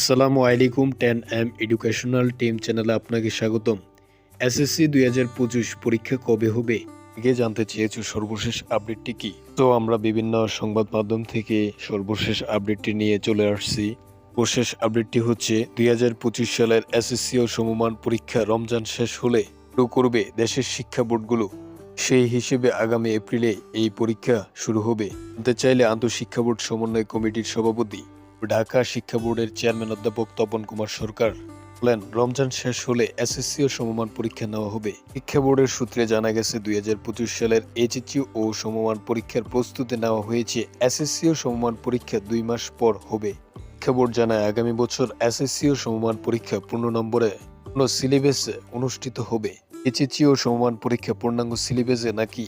আসসালামু আলাইকুম 10M educational team চ্যানেলে আপনাকে স্বাগতম। এসএসসি 2025 পরীক্ষা কবে হবে আগে জানতে চেয়েছো সর্বশেষ আপডেটটি কি? তো আমরা বিভিন্ন সংবাদ মাধ্যম থেকে সর্বশেষ আপডেটটি নিয়ে চলে আসছি। সর্বশেষ আপডেটটি হচ্ছে 2025 সালের এসএসসি ও সমমান পরীক্ষা রমজান শেষ হলে শুরু করবে দেশের শিক্ষা বোর্ডগুলো। সেই হিসেবে আগামী এপ্রিলে এই পরীক্ষা শুরু হবে। জানতে চাইলে আন্তঃশিক্ষা বোর্ড সমন্বয় কমিটির সভাপতি ঢাকা শিক্ষা বোর্ডের চেয়ারম্যান অধ্যাপক তপন কুমার সরকার বলেন, রমজান শেষ হলে এসএসসি ও সমমান পরীক্ষা নেওয়া হবে। শিক্ষা বোর্ডের সূত্রে জানা গেছে 2025 সালের এইচএসসি ও সমমান পরীক্ষার প্রস্তুতি নেওয়া হয়েছে। এসএসসি ও সমমান পরীক্ষা 2 মাস পর হবে। শিক্ষা বোর্ড জানায়, আগামী বছর এসএসসি ও সমমান পরীক্ষা পূর্ণ নম্বরে পূর্ণ সিলেবাসে অনুষ্ঠিত হবে। এইচএসসি ও সমমান পরীক্ষা পূর্ণাঙ্গ সিলেবাসে নাকি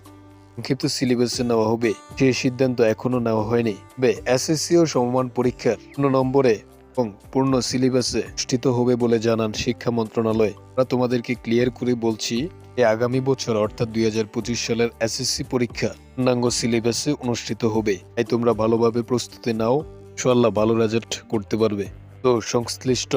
সংক্ষিপ্ত সিলেবাসে নেওয়া হবে সেই সিদ্ধান্ত এখনো নেওয়া হয়নি। তবে এসএসসি ও সমমান পরীক্ষার পূর্ণ নম্বরে এবং পূর্ণ সিলেবাসে অনুষ্ঠিত হবে বলে জানান শিক্ষা মন্ত্রণালয়। আমরা তোমাদেরকে ক্লিয়ার করে বলছি, আগামী বছর অর্থাৎ 2025 সালের এসএসসি পরীক্ষা পূর্ণাঙ্গ সিলেবাসে অনুষ্ঠিত হবে। তাই তোমরা ভালোভাবে প্রস্তুতি নাও, ইনশাআল্লাহ ভালো রেজাল্ট করতে পারবে। তো সংশ্লিষ্ট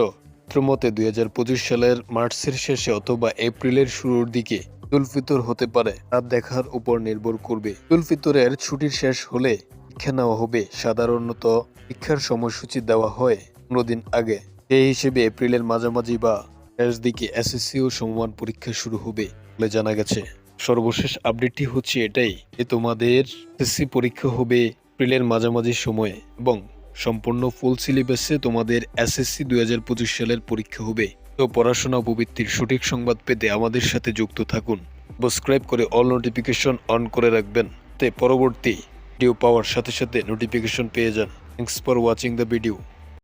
মতে 2025 সালের মার্চের শেষে অথবা এপ্রিলের শুরুর দিকে ঈদুল ফিতর হতে পারে, রাত দেখার উপর নির্ভর করবে। ঈদুল ফিতরের ছুটির শেষ হলে পরীক্ষা নেওয়া হবে। সাধারণত পরীক্ষার সময়সূচি দেওয়া হয় 15 দিন আগে। এই হিসেবে এপ্রিলের মাঝামাঝি বা শেষ দিকে এসএসসি ও সমমান পরীক্ষা শুরু হবে বলে জানা গেছে। সর্বশেষ আপডেটটি হচ্ছে এটাই যে তোমাদের এসএসসি পরীক্ষা হবে এপ্রিলের মাঝামাঝি সময়ে এবং সম্পূর্ণ ফুল সিলেবাসে তোমাদের এসএসসি 2025 সালের পরীক্ষা হবে। তো পড়াশোনা উপবৃত্তির সঠিক সংবাদ পেতে আমাদের সাথে যুক্ত থাকুন। সাবস্ক্রাইব করে অল নোটিফিকেশন অন করে রাখবেন, তে পরবর্তী ভিডিও পাওয়ার সাথে সাথে নোটিফিকেশন পেয়ে যান। Thanks for watching the video.